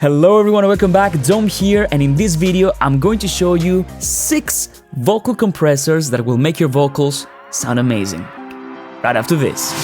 Hello everyone, welcome back. Dom here, and in this video I'm going to show you 6 vocal compressors that will make your vocals sound amazing. Right after this.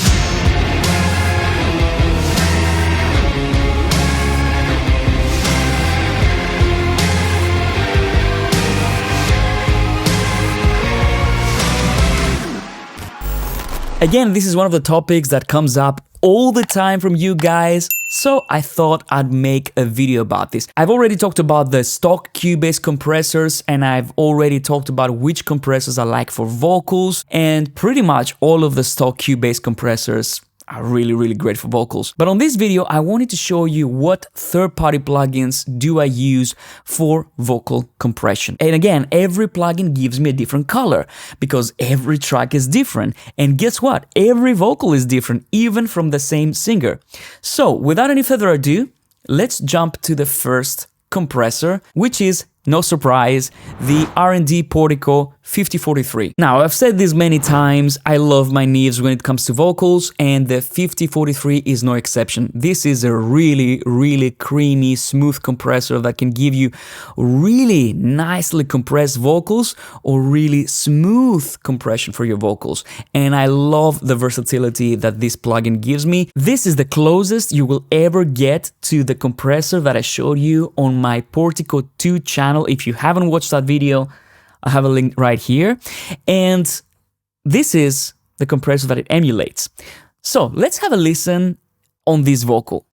Again, this is one of the topics that comes up all the time from you guys, so I thought I'd make a video about this. I've already talked about the stock Cubase compressors, and I've already talked about which compressors I like for vocals, and pretty much all of the stock Cubase compressors are really great for vocals. But on this video, I wanted to show you what third-party plugins do I use for vocal compression. And again, every plugin gives me a different color because every track is different. And guess what? Every vocal is different, even from the same singer. So without any further ado, let's jump to the first compressor, which is, no surprise, the R&D Portico 5043. Now, I've said this many times, I love my Neves when it comes to vocals, and the 5043 is no exception. This is a really creamy, smooth compressor that can give you really nicely compressed vocals or really smooth compression for your vocals. And I love the versatility that this plugin gives me. This is the closest you will ever get to the compressor that I showed you on my Portico 2 channel. If you haven't watched that video, I have a link right here. And this is the compressor that it emulates. So let's have a listen on this vocal.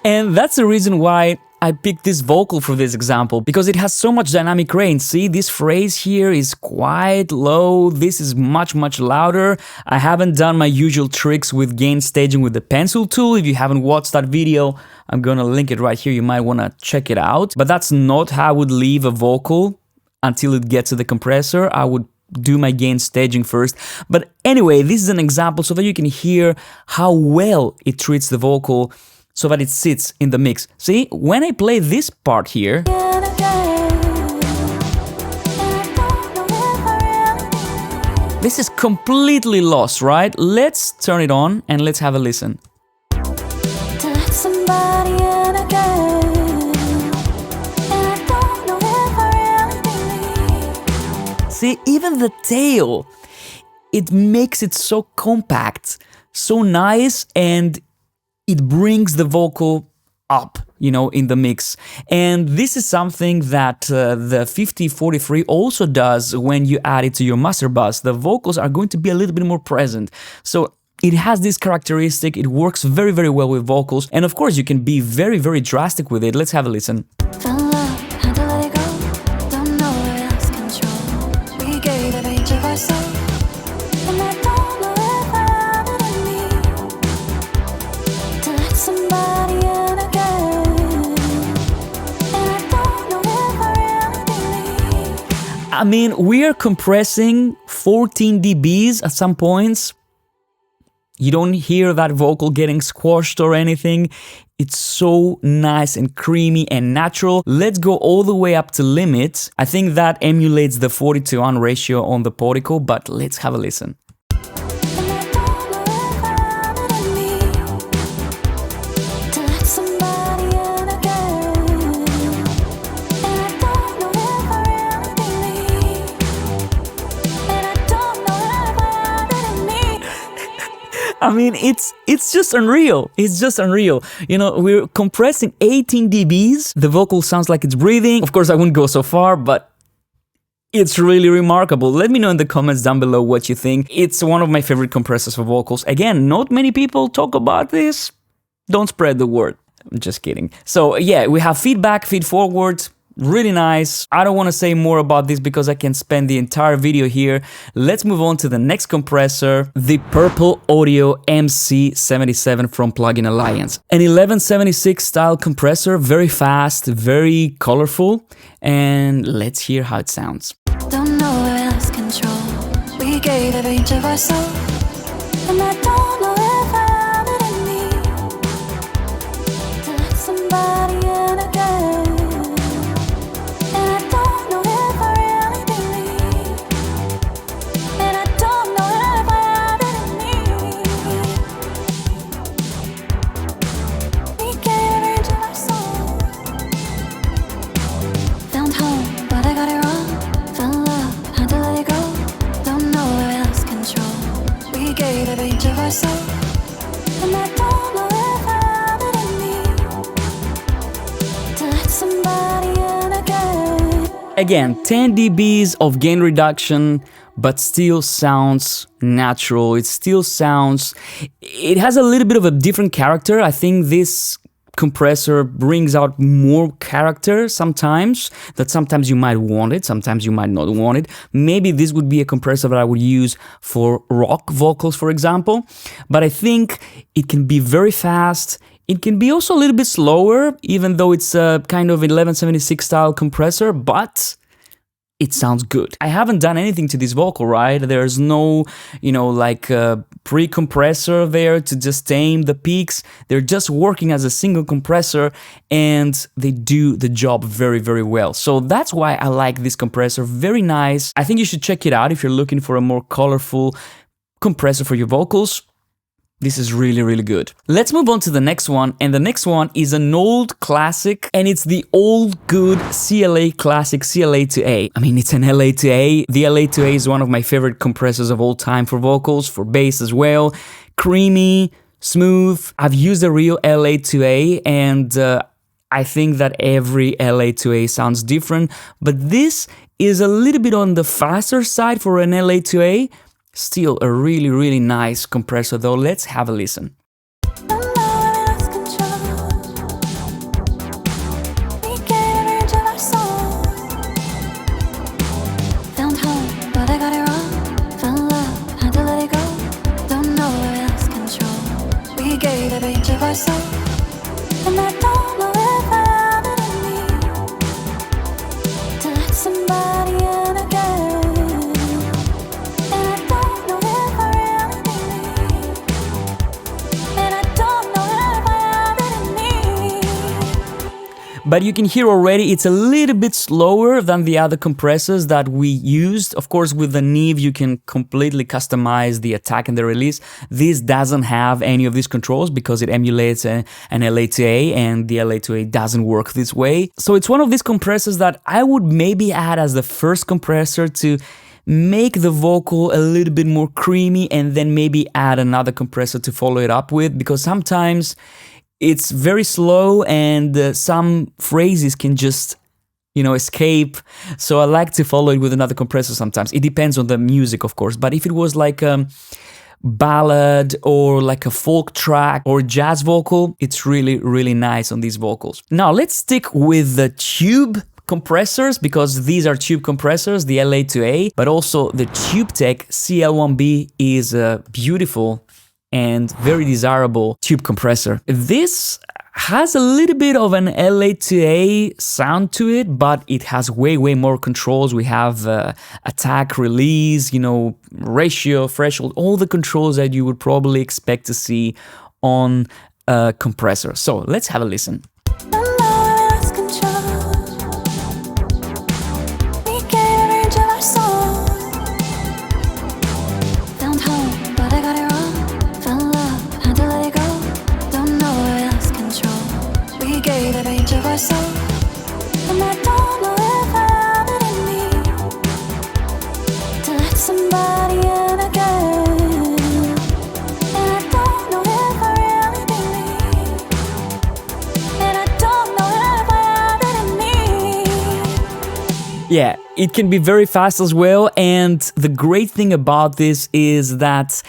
And that's the reason why I picked this vocal for this example, because it has so much dynamic range. See, this phrase here is quite low, this is much louder. I haven't done my usual tricks with gain staging with the pencil tool. If you haven't watched that video, I'm gonna link it right here, you might wanna check it out. But that's not how I would leave a vocal until it gets to the compressor. I would do my gain staging first. But anyway, this is an example so that you can hear how well it treats the vocal, so that it sits in the mix. See, when I play this part here, this is completely lost, right? Let's turn it on and let's have a listen. See, even the tail, it makes it so compact, so nice, and it brings the vocal up, you know, in the mix. And this is something that the 5043 also does when you add it to your master bus. The vocals are going to be a little bit more present. So it has this characteristic, it works very well with vocals. And of course, you can be very drastic with it. Let's have a listen. I mean, we are compressing 14 dBs at some points. You don't hear that vocal getting squashed or anything. It's so nice and creamy and natural. Let's go all the way up to limit. I think that emulates the 40:1 ratio on the Portico, but let's have a listen. I mean, it's just unreal. It's just unreal. You know, we're compressing 18 dBs. The vocal sounds like it's breathing. Of course, I wouldn't go so far, but it's really remarkable. Let me know in the comments down below what you think. It's one of my favorite compressors for vocals. Again, not many people talk about this. Don't spread the word. I'm just kidding. So yeah, we have feedback, feed forward. Really nice. I don't want to say more about this because I can spend the entire video here. Let's move on to the next compressor, the Purple Audio MC77 from Plugin Alliance. An 1176 style compressor, very fast, very colorful, and let's hear how it sounds. Don't know where else control. We gave every inch of ourselves, and I don't know if I have it in me to let somebody in again. And I don't know if I really believe, and I don't know if I have it in me. We gave every inch of ourselves. Found home, but I got it wrong. Fell in love, had to let it go. Don't know where we lost control. We gave every inch of ourselves, and I don't know if I have it in me to let somebody in again. Again, 10 dBs of gain reduction, but still sounds natural. It still sounds... It has a little bit of a different character. I think this compressor brings out more character sometimes, that sometimes you might want it, sometimes you might not want it. Maybe this would be a compressor that I would use for rock vocals, for example. But I think it can be very fast. It can be also a little bit slower, even though it's a kind of 1176 style compressor, but it sounds good. I haven't done anything to this vocal, right? There's no, like pre-compressor there to just tame the peaks. They're just working as a single compressor, and they do the job very, very well. So that's why I like this compressor. Very nice. I think you should check it out if you're looking for a more colorful compressor for your vocals. This is really, really good. Let's move on to the next one, and the next one is an old classic, and it's the old good CLA classic CLA2A. I mean, it's an LA2A. The LA2A is one of my favorite compressors of all time for vocals, for bass as well. Creamy, smooth. I've used a real LA2A, and I think that every LA2A sounds different, but this is a little bit on the faster side for an LA2A. Still a really, really nice compressor though. Let's have a listen. Found home, but I got it wrong. Fell in love, had to let it go. Don't know where we lost control. We gave every inch of ourselves, and I don't know if I have it in me to let somebody in again. But you can hear already it's a little bit slower than the other compressors that we used. Of course, with the Neve, you can completely customize the attack and the release. This doesn't have any of these controls because it emulates an LA2A, and the LA2A doesn't work this way. So it's one of these compressors that I would maybe add as the first compressor to make the vocal a little bit more creamy, and then maybe add another compressor to follow it up with, because sometimes it's very slow and some phrases can just, escape. So I like to follow it with another compressor sometimes. It depends on the music, of course. But if it was like a ballad or like a folk track or jazz vocal, it's really, really nice on these vocals. Now let's stick with the tube compressors, because these are tube compressors, the LA2A, but also the Tubetech CL1B is a beautiful and very desirable tube compressor. This has a little bit of an LA2A sound to it, but it has way, way more controls. We have attack, release, ratio, threshold, all the controls that you would probably expect to see on a compressor. So let's have a listen. And I don't know if I have it in me to let somebody in again. And I don't know if I really believe, and I don't know if I have it in me. Yeah, it can be very fast as well, and the great thing about this is that,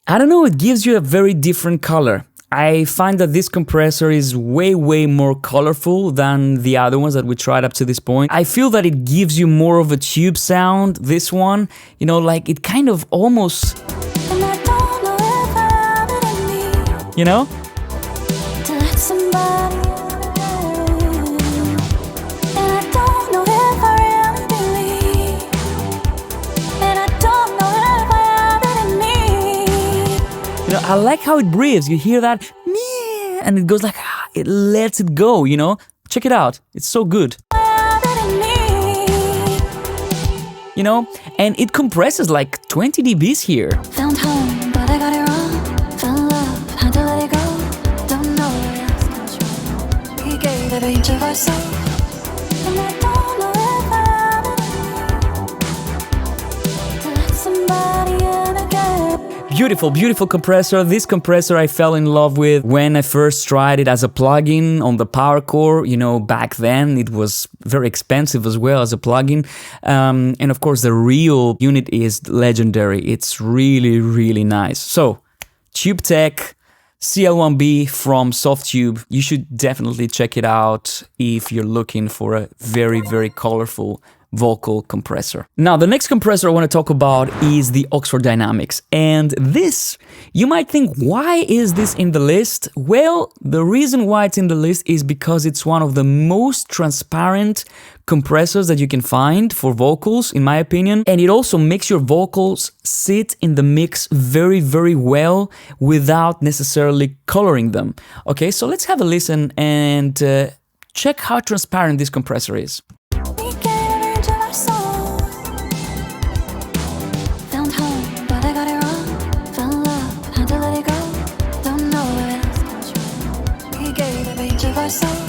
I don't know, it gives you a very different color. I find that this compressor is way more colorful than the other ones that we tried up to this point. I feel that it gives you more of a tube sound, this one. You know, like it kind of almost... And I don't know if I have it in me You know? to let somebody in. And I don't know if I really believe. And I don't know if I have it in me. You know, I like how it breathes. You hear that? And it goes like, it lets it go, you know? Check it out. It's so good. I have it in me. You know? And it compresses like 20 dBs here. Found home, but I got it wrong. Found love, had to let it go. Don't know where I lost control. We gave every inch of ourselves. And I don't know if I have it in me to let somebody in again. Beautiful compressor. This compressor I fell in love with when I first tried it as a plugin on the power core. You know, back then it was very expensive as well as a plugin. And of course the real unit is legendary. It's really nice. So, Tubetech CL1B from Softtube. You should definitely check it out if you're looking for a very colorful vocal compressor. Now, the next compressor I want to talk about is the Oxford Dynamics. And this, you might think, why is this in the list? Well, the reason why it's in the list is because it's one of the most transparent compressors that you can find for vocals, in my opinion. And it also makes your vocals sit in the mix very well without necessarily coloring them. Okay, so let's have a listen and check how transparent this compressor is. We gave every inch of ourselves. Found home, but I got it wrong. Found love, had to let it go. Don't know where I lost control. We gave every inch of ourselves.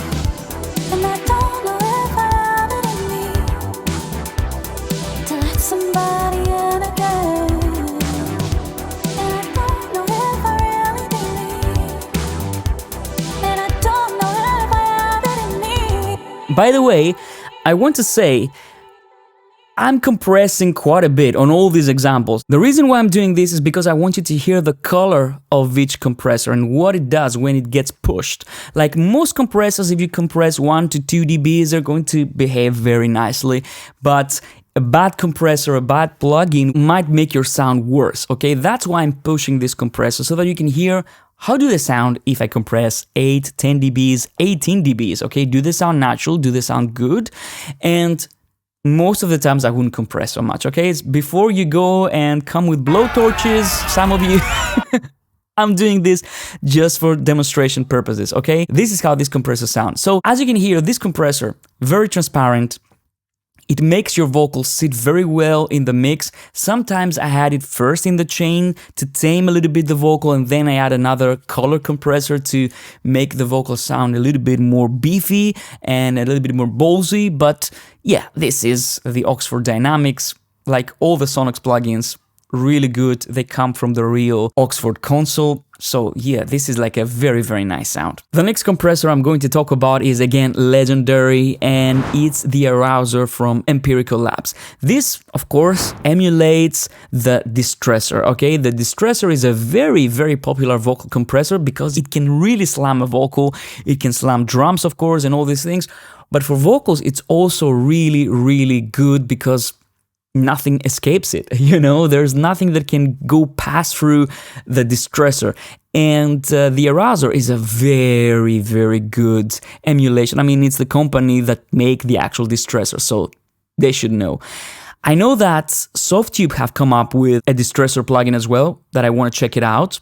And I don't know if I have it in me to let somebody in again. And I don't know if I really believe. And I don't know if I have it in me. By the way, I want to say, I'm compressing quite a bit on all these examples. The reason why I'm doing this is because I want you to hear the color of each compressor and what it does when it gets pushed. Like most compressors, if you compress 1 to 2 dBs, they're going to behave very nicely. But a bad compressor, a bad plugin might make your sound worse, okay? That's why I'm pushing this compressor, so that you can hear how do they sound if I compress 8, 10 dBs, 18 dBs, okay? Do they sound natural? Do they sound good? And most of the times I wouldn't compress so much, okay? It's before you go and come with blowtorches, some of you, I'm doing this just for demonstration purposes, okay? This is how this compressor sounds. So as you can hear, this compressor, very transparent. It makes your vocals sit very well in the mix. Sometimes I had it first in the chain to tame a little bit the vocal, and then I add another color compressor to make the vocal sound a little bit more beefy and a little bit more ballsy. But yeah, this is the Oxford Dynamics. Like all the Sonox plugins, really good. They come from the real Oxford console. So yeah, this is like a very nice sound. The next compressor I'm going to talk about is again legendary, and it's the Arouser from Empirical Labs. This, of course, emulates the Distressor, okay? The Distressor is a very popular vocal compressor because it can really slam a vocal. It can slam drums, of course, and all these things. But for vocals, it's also really good because nothing escapes it, you know? There's nothing that can go past through the Distressor. And the Arouser is a very good emulation. I mean, it's the company that make the actual Distressor, so they should know. I know that Softtube have come up with a Distressor plugin as well, that I want to check it out.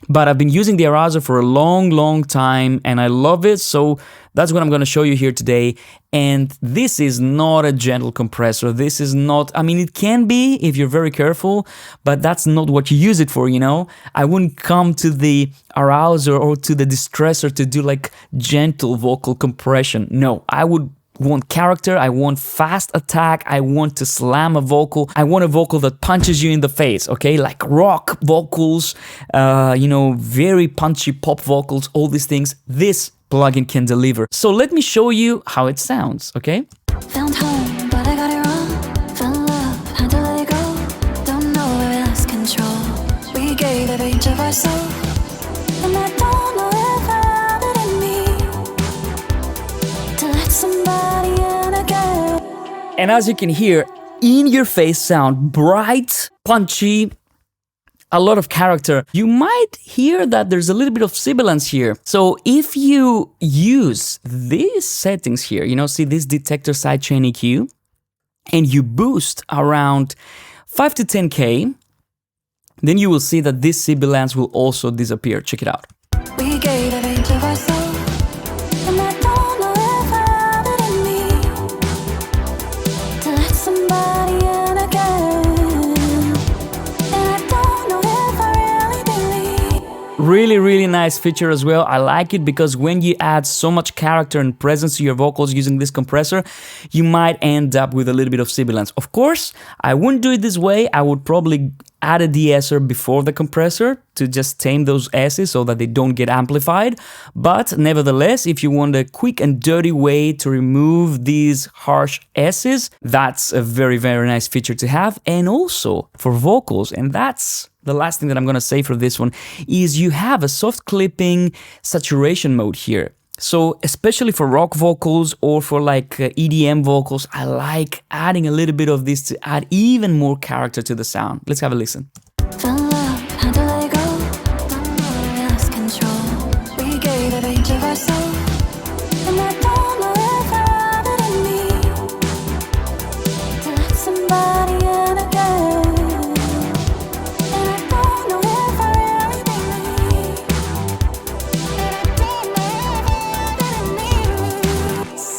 But I've been using the Arouser for a long time and I love it, so that's what I'm going to show you here today. And this is not a gentle compressor. This is not, I mean, it can be if you're very careful, but that's not what you use it for, you know? I wouldn't come to the Arouser or to the Distressor to do like gentle vocal compression. No, I would want character, I want fast attack, I want to slam a vocal, I want a vocal that punches you in the face, okay? Like rock vocals, you know, very punchy pop vocals, all these things, this plugin can deliver. So let me show you how it sounds, okay? Found home, but I got it wrong. Found love, had to let it go. Don't know where we lost control. We gave every inch of ourselves. And I don't know And as you can hear, in-your-face sound, bright, punchy, a lot of character. You might hear that there's a little bit of sibilance here. So if you use these settings here, you know, see this detector sidechain EQ, and you boost around 5 to 10K, then you will see that this sibilance will also disappear. Check it out. We gave an inch of ourselves, and I don't know if I have it in me to let somebody in again. And I don't know if I really believe. Really nice feature as well. I like it because when you add so much character and presence to your vocals using this compressor, you might end up with a little bit of sibilance. Of course, I wouldn't do it this way. I would probably add a de-esser before the compressor to just tame those S's so that they don't get amplified. But nevertheless, if you want a quick and dirty way to remove these harsh S's, that's a very nice feature to have. And also for vocals, and that's the last thing that I'm gonna say for this one, is you have a soft clipping saturation mode here. So especially for rock vocals or for like EDM vocals, I like adding a little bit of this to add even more character to the sound. Let's have a listen. Fell in love, had to let go. Don't know, we lost control. We gave an inch of ourselves, and I don't know if I have it in me to let somebody in again. And I don't know if I really believe.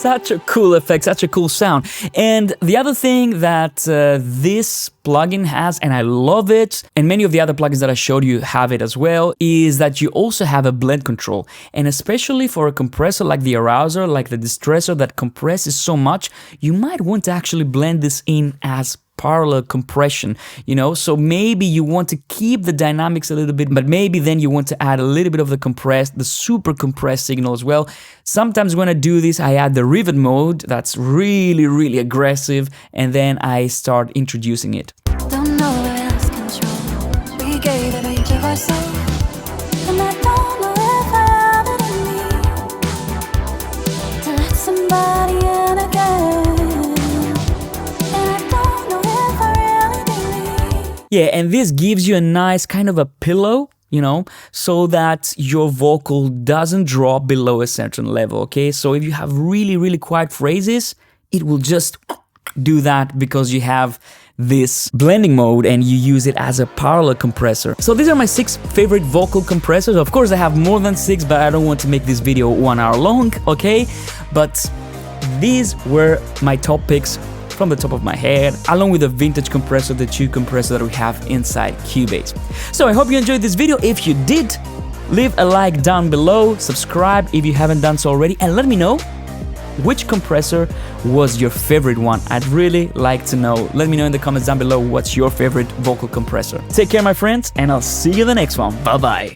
Such a cool effect, such a cool sound. And the other thing that this plugin has, and I love it, and many of the other plugins that I showed you have it as well, is that you also have a blend control. And especially for a compressor like the Arouser, like the Distressor that compresses so much, you might want to actually blend this in as parallel compression, you know, so maybe you want to keep the dynamics a little bit, but maybe then you want to add a little bit of the super compressed signal as well. Sometimes when I do this, I add the rivet mode, that's really aggressive, and then I start introducing it. Don't know, we lost control. We gave an inch of ourselves, and I don't know if I have it in me to let somebody in again. Yeah, and this gives you a nice kind of a pillow, you know, so that your vocal doesn't drop below a certain level, okay? So if you have really quiet phrases, it will just do that because you have this blending mode and you use it as a parallel compressor. So these are my 6 favorite vocal compressors. Of course, I have more than 6, but I don't want to make this video 1 hour long, okay? But these were my top picks from the top of my head, along with the vintage compressor, the tube compressor that we have inside Cubase. So I hope you enjoyed this video. If you did, leave a like down below, subscribe if you haven't done so already, and let me know which compressor was your favorite one. I'd really like to know. Let me know in the comments down below what's your favorite vocal compressor. Take care, my friends, and I'll see you in the next one. Bye-bye.